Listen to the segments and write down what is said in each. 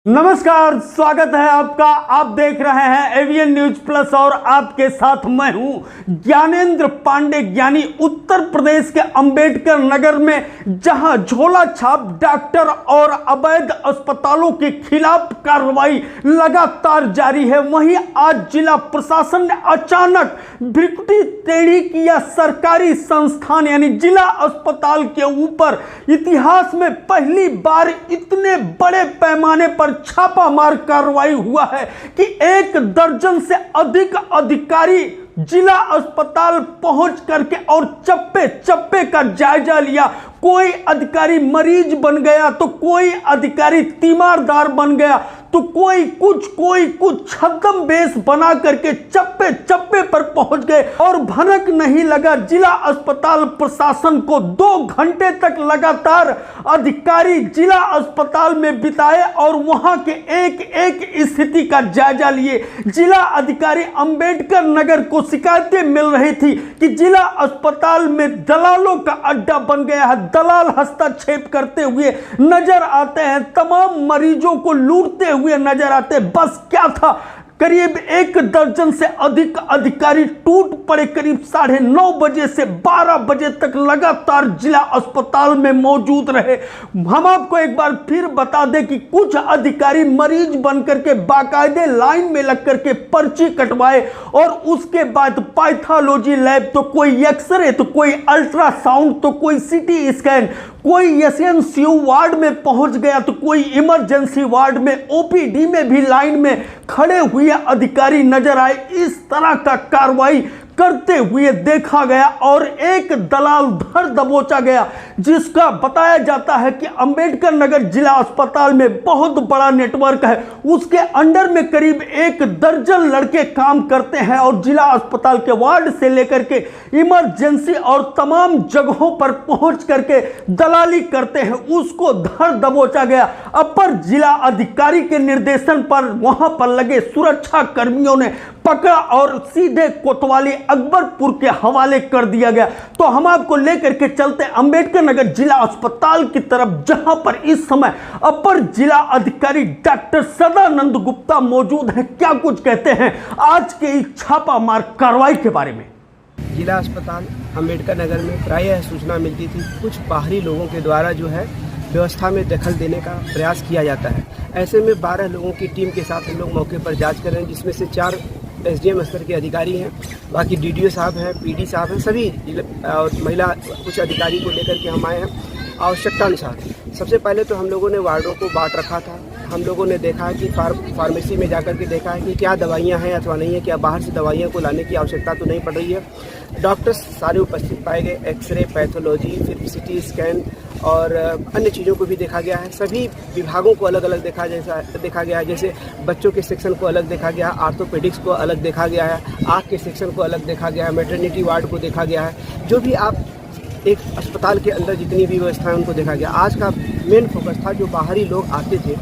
नमस्कार, स्वागत है आपका। आप देख रहे हैं एवीएन न्यूज प्लस और आपके साथ मैं हूं ज्ञानेंद्र पांडे। ज्ञानी उत्तर प्रदेश के अंबेडकर नगर में जहां झोला छाप डॉक्टर और अवैध अस्पतालों के खिलाफ कार्रवाई लगातार जारी है, वहीं आज जिला प्रशासन ने अचानक भ्रिकुटी टेढ़ी किया। सरकारी संस्थान यानी जिला अस्पताल के ऊपर इतिहास में पहली बार इतने बड़े पैमाने पर छापामार कार्रवाई हुआ है कि 1 दर्जन से अधिक अधिकारी जिला अस्पताल पहुंच करके और चप्पे चप्पे का जायजा लिया। कोई अधिकारी मरीज बन गया तो कोई अधिकारी तीमारदार बन गया तो कोई कुछ छद्म बेस बना करके चप्पे चप्पे पर पहुंच गए और भनक नहीं लगा। जिला अस्पताल प्रशासन को 2 घंटे तक लगातार अधिकारी जिला अस्पताल में बिताए और वहां के एक एक स्थिति का जायजा लिए। जिला अधिकारी अंबेडकर नगर को शिकायतें मिल रही थी कि जिला अस्पताल में दलालों का अड्डा बन गया है। दलाल हस्तक्षेप करते हुए नजर आते हैं, तमाम मरीजों को लूटते हुए नजर आते हैं। बस क्या था, करीब 1 दर्जन से अधिक अधिकारी टूट पड़े। करीब 9:30 बजे से 12 बजे तक लगातार जिला अस्पताल में मौजूद रहे। हम आपको एक बार फिर बता दें कि कुछ अधिकारी मरीज बनकर के बाकायदे लाइन में लग करके पर्ची कटवाए और उसके बाद पैथोलॉजी लैब, तो कोई एक्सरे, तो कोई अल्ट्रासाउंड, तो कोई सीटी स्कैन, कोई एसएनसीयू वार्ड में पहुंच गया तो कोई इमरजेंसी वार्ड में, ओपीडी में भी लाइन में खड़े हुए अधिकारी नजर आए। इस तरह का कार्रवाई करते हुए देखा गया और एक दलाल धर दबोचा गया जिसका बताया जाता है कि अंबेडकर नगर जिला अस्पताल में बहुत बड़ा नेटवर्क है। उसके अंडर में करीब 1 दर्जन लड़के काम करते हैं और जिला अस्पताल के वार्ड से लेकर के इमरजेंसी और तमाम जगहों पर पहुंच करके दलाली करते हैं। उसको धर दबोचा गया। अपर जिला अधिकारी के निर्देशन पर वहां पर लगे सुरक्षा कर्मियों ने पकड़ा और सीधे कोतवाली अकबरपुर के हवाले कर दिया गया। तो हम आपको लेकर के चलते अंबेडकर नगर जिला अस्पताल की तरफ, जहां पर इस समय अपर जिला अधिकारी डॉक्टर सदानंद गुप्ता मौजूद हैं। क्या कुछ कहते हैं आज के इस छापामार कार्रवाई के बारे में। जिला अस्पताल अंबेडकर नगर में प्रायः सूचना मिलती थी कुछ बाहरी लोगों के द्वारा जो है व्यवस्था में दखल देने का प्रयास किया जाता है। ऐसे में 12 लोगों की टीम के साथ हम लोग मौके पर जांच कर रहे हैं, जिसमें से 4 एसडीएम स्तर के अधिकारी हैं, बाकी डीडीओ साहब हैं, पीडी साहब हैं, सभी और महिला कुछ अधिकारी को लेकर के हम आए हैं आवश्यकता अनुसार। सबसे पहले तो हम लोगों ने वार्डों को बांट रखा था। हम लोगों ने देखा है कि फार्मेसी में जाकर के देखा है कि क्या दवाइयाँ हैं अथवा नहीं है, क्या बाहर से दवाइयाँ को लाने की आवश्यकता तो नहीं पड़ रही है। डॉक्टर्स सारे उपस्थित पाए गए, एक्सरे, पैथोलॉजी, फिर सीटी स्कैन और अन्य चीज़ों को भी देखा गया है। सभी विभागों को अलग अलग देखा गया है, जैसे बच्चों के सेक्शन को अलग देखा गया है, आर्थोपेडिक्स को अलग देखा गया है, आँख के सेक्शन को अलग देखा गया है, मैटरनिटी वार्ड को देखा गया है। जो भी आप एक अस्पताल के अंदर जितनी भी व्यवस्थाएं उनको देखा गया। आज का मेन फोकस था जो बाहरी लोग आते थे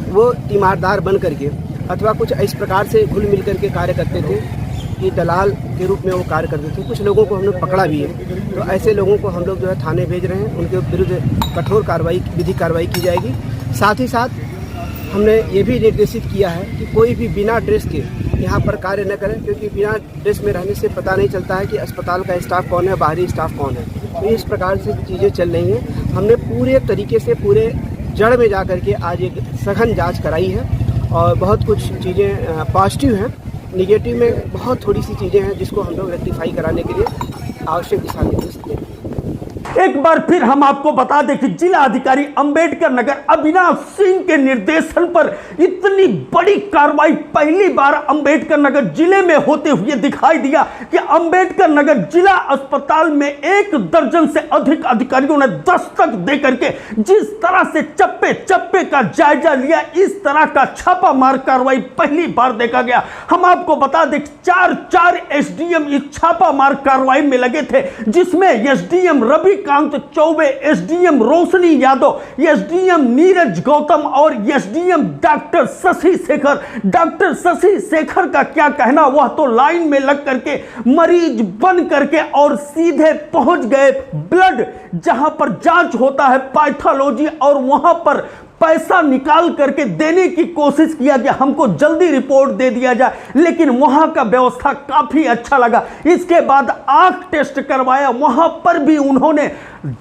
वो तीमारदार बन करके अथवा कुछ इस प्रकार से घुल मिल करके कार्य करते थे कि दलाल के रूप में वो कार्य करते थे। कुछ लोगों को हम लोग पकड़ा भी है, तो ऐसे लोगों को हम लोग जो है थाने भेज रहे हैं। उनके विरुद्ध कठोर विधिक कार्रवाई की जाएगी। साथ ही साथ हमने ये भी निर्देशित किया है कि कोई भी बिना ड्रेस के यहाँ पर कार्य न करें, क्योंकि बिना ड्रेस में रहने से पता नहीं चलता है कि अस्पताल का स्टाफ कौन है, बाहरी स्टाफ कौन है। तो इस प्रकार से चीज़ें चल रही हैं। हमने पूरे तरीके से पूरे जड़ में जा करके आज एक सघन जांच कराई है और बहुत कुछ चीज़ें पॉजिटिव हैं। निगेटिव में बहुत थोड़ी सी चीज़ें हैं जिसको हम लोग रेक्टिफाई कराने के लिए आवश्यक दिशा निर्देश दें। एक बार फिर हम आपको बता दें कि जिला अधिकारी अंबेडकर नगर अविनाश सिंह के निर्देशन पर इतनी बड़ी कार्रवाई पहली बार अंबेडकर नगर जिले में होते हुए दिखाई दिया कि अंबेडकर नगर जिला अस्पताल में 1 दर्जन से अधिक अधिकारियों ने दस्तक दे करके जिस तरह से चप्पे चप्पे का जायजा लिया, इस तरह का छापामार कार्रवाई पहली बार देखा गया। हम आपको बता दें 4 एसडीएम इस छापामार कार्रवाई में लगे थे, जिसमें एसडीएम रवि कांत चौबे, एसडीएम रोशनी यादव, एसडीएम नीरज गौतम और SDM doctor Shashi Shekhar. Doctor Shashi Shekhar का क्या कहना, वह तो लाइन में लग करके मरीज बन करके और सीधे पहुंच गए ब्लड जहां पर जांच होता है पैथोलॉजी, और वहां पर पैसा निकाल करके देने की कोशिश किया कि हमको जल्दी रिपोर्ट दे दिया जाए, लेकिन वहां का व्यवस्था काफी अच्छा लगा। इसके बाद आंख टेस्ट करवाया, वहां पर भी उन्होंने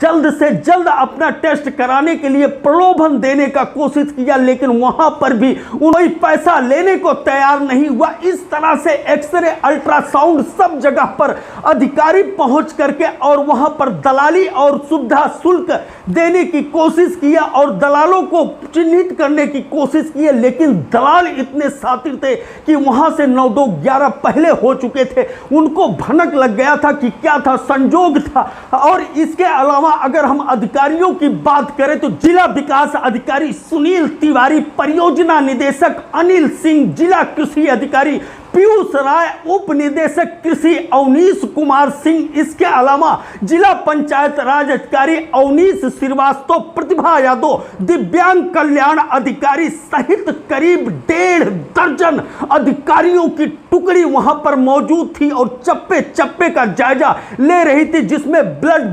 जल्द से जल्द अपना टेस्ट कराने के लिए प्रलोभन देने का कोशिश किया, लेकिन वहां पर भी कोई पैसा लेने को तैयार नहीं हुआ। इस तरह से एक्सरे, अल्ट्रासाउंड सब जगह पर अधिकारी पहुंच करके और वहां पर दलाली और सुविधा शुल्क देने की कोशिश किया और दलालों को चिन्हित करने की कोशिश की, लेकिन दलाल इतने शातिर थे कि वहां से 9-2-11 पहले हो चुके थे। उनको भनक लग गया था कि क्या था, संजोग था। और इसके अलावा अगर हम अधिकारियों की बात करें तो जिला विकास अधिकारी सुनील तिवारी, परियोजना निदेशक अनिल सिंह, जिला कृषि अधिकारी पीयूष राय, उप निदेशक कृषि अवनीश कुमार सिंह, इसके अलावा जिला पंचायत राज अधिकारी अवनीश श्रीवास्तव, प्रतिभा यादव, दिव्यांग कल्याण अधिकारी सहित करीब 1.5 दर्जन अधिकारियों की टुकड़ी वहां पर मौजूद थी और चप्पे चप्पे का जायजा ले रही थी, जिसमें blood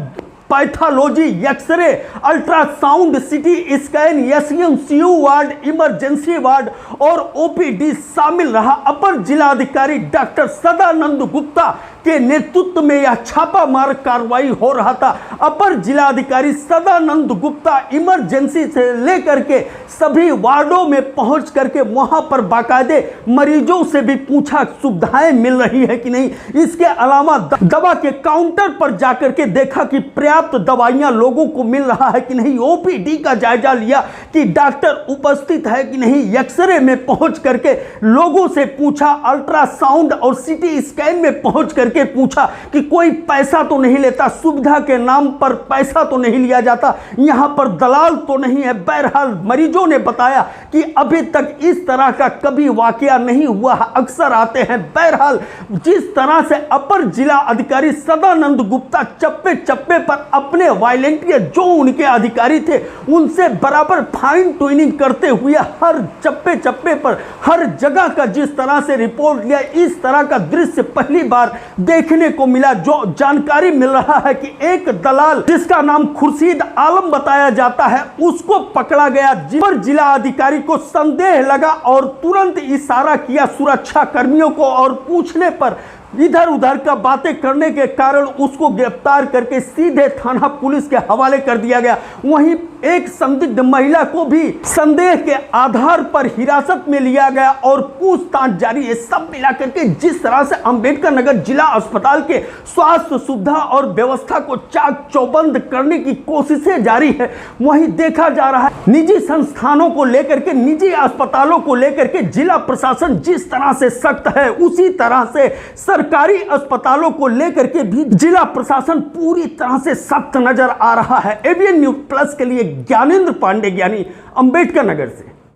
pathology, X-ray, ultrasound, CT scan, SMCU ward, emergency ward और ओपीडी शामिल रहा। अपर जिलाधिकारी डॉक्टर सदानंद गुप्ता के नेतृत्व में यह छापामार कार्रवाई हो रहा था। अपर जिलाधिकारी सदानंद गुप्ता इमरजेंसी से लेकर के सभी वार्डों में पहुंच करके वहां पर बाकायदे मरीजों से भी पूछा सुविधाएं मिल रही है कि नहीं। इसके अलावा दवा के काउंटर पर जाकर के देखा कि पर्याप्त दवाइयां लोगों को मिल रहा है कि नहीं। ओपीडी का जायजा लिया कि डॉक्टर उपस्थित है कि नहीं। एक्सरे में पहुंच करके लोगों से पूछा, अल्ट्रासाउंड और सिटी स्कैन में पहुंच करके पूछा कि कोई पैसा तो नहीं लेता, सुविधा के नाम पर पैसा तो नहीं लिया जाता, यहां पर दलाल तो नहीं है। बहरहाल मरीजों ने बताया कि अभी तक इस तरह का कभी वाकया नहीं हुआ, अक्सर आते हैं। बहरहाल जिस तरह से अपर जिला अधिकारी सदानंद गुप्ता चप्पे चप्पे पर अपने वॉलंटियर जो उनके अधिकारी थे उनसे बराबर फाइन ट्यूनिंग करते हुए हर चप्पे चप्पे पर हर जगह का जिस तरह से रिपोर्ट लिया, इस तरह का दृश्य पहली बार देखने को मिला। जो जानकारी मिल रहा है कि एक दलाल जिसका नाम खुर्शीद आलम बताया जाता है उसको पकड़ा गया। जिला अधिकारी को संदेह लगा और तुरंत इशारा किया सुरक्षा कर्मियों को और पूछने पर इधर उधर का बातें करने के कारण उसको गिरफ्तार करके सीधे थाना पुलिस के हवाले कर दिया गया। वहीं एक संदिग्ध महिला को भी संदेह के आधार पर हिरासत में लिया गया और पूछताछ जारी है। सब मिलाकर के जिस तरह से अंबेडकर नगर जिला अस्पताल के स्वास्थ्य सुविधा और व्यवस्था को चाक चौबंद करने की कोशिशें जारी है, वहीं देखा जा रहा है निजी संस्थानों को लेकर के, निजी अस्पतालों को लेकर के जिला प्रशासन जिस तरह से सख्त है, उसी तरह से सरकारी अस्पतालों को लेकर के भी जिला प्रशासन पूरी तरह से सख्त नजर आ रहा है। एवीएन न्यूज प्लस के लिए ज्ञानेंद्र पांडे, ज्ञानी, अंबेडकर नगर से।